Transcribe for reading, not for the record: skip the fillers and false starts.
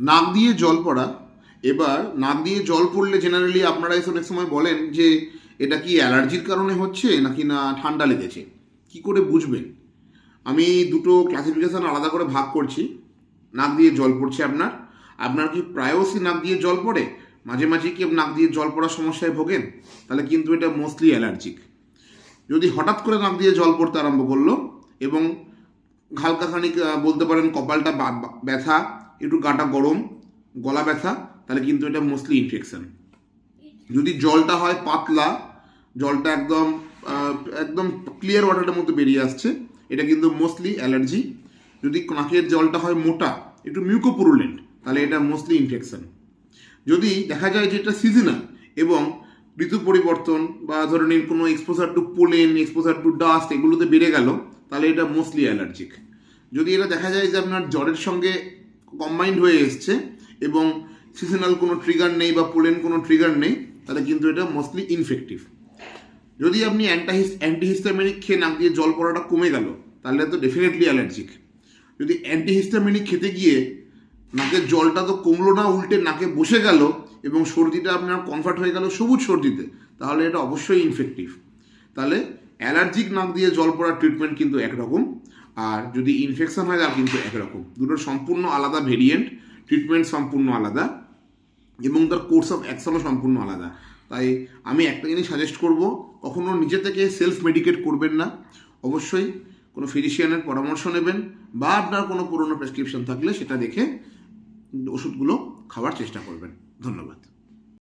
নাক দিয়ে জল পড়া। এবার নাক দিয়ে জল পড়লে জেনারেলি আপনারা এসে অনেক সময় বলেন যে এটা কি অ্যালার্জির কারণে হচ্ছে নাকি না ঠান্ডা লেগেছে, কি করে বুঝবেন? আমি দুটো ক্লাসিফিকেশন আলাদা করে ভাগ করছি। নাক দিয়ে জল পড়ছে আপনার, আপনার কি প্রায়শই নাক দিয়ে জল পড়ে, মাঝে মাঝে কি নাক দিয়ে জল পড়ার সমস্যায় ভোগেন, তাহলে কিন্তু এটা মোস্টলি অ্যালার্জিক। যদি হঠাৎ করে নাক দিয়ে জল পড়তে আরম্ভ করলো এবং হালকা খানিক বলতে পারেন কপালটা ব্যথা, একটু গাটা গরম, গলা ব্যথা, তাহলে কিন্তু এটা মোস্টলি ইনফেকশন। যদি জলটা হয় পাতলা, জলটা একদম একদম ক্লিয়ার ওয়াটারের মতো বেরিয়ে আসছে, এটা কিন্তু মোস্টলি অ্যালার্জি। যদি নাকের জলটা হয় মোটা, একটু মিউকোপুরুলেন্ট, তাহলে এটা মোস্টলি ইনফেকশন। যদি দেখা যায় যে এটা সিজনাল এবং ঋতু পরিবর্তন বা ধরে নিন কোনো exposure two pollen, exposure two dust এগুলোতে বেড়ে গেল, তাহলে এটা মোস্টলি অ্যালার্জিক। যদি এটা দেখা যায় যে আপনার জ্বরের সঙ্গে কম্বাইন্ড হয়ে এসছে এবং সিজনাল কোনো ট্রিগার নেই বা পোলেন কোনো ট্রিগার নেই, তাহলে কিন্তু এটা মোস্টলি ইনফেক্টিভ। যদি আপনি অ্যান্টিহিস্টামিনিক খেয়ে নাক দিয়ে জল পড়াটা কমে গেল, তাহলে তো ডেফিনেটলি অ্যালার্জিক। যদি অ্যান্টিহিস্টামিনিক খেতে গিয়ে নাকের জলটা তো কমলো না, উল্টে নাকে বসে গেল এবং সর্দিটা আপনার কনভার্ট হয়ে গেল সবুজ সর্দিতে, তাহলে এটা অবশ্যই ইনফেক্টিভ। তাহলে অ্যালার্জিক নাক দিয়ে জল পড়ার ট্রিটমেন্ট কিন্তু একরকম, আর যদি ইনফেকশন হয় তার কিন্তু একরকম। দুটোর সম্পূর্ণ আলাদা ভেরিয়েন্ট, ট্রিটমেন্ট সম্পূর্ণ আলাদা এবং তার কোর্স অফ অ্যাকশনও সম্পূর্ণ আলাদা। তাই আমি একটা জিনিস সাজেস্ট করব, কখনো নিজে থেকে সেলফ মেডিকেট করবেন না, অবশ্যই কোনো ফিজিশিয়ানের পরামর্শ নেবেন বা আপনার কোনো পুরনো প্রেসক্রিপশন থাকলে সেটা দেখে ওষুধগুলো খাওয়ার চেষ্টা করবেন। ধন্যবাদ।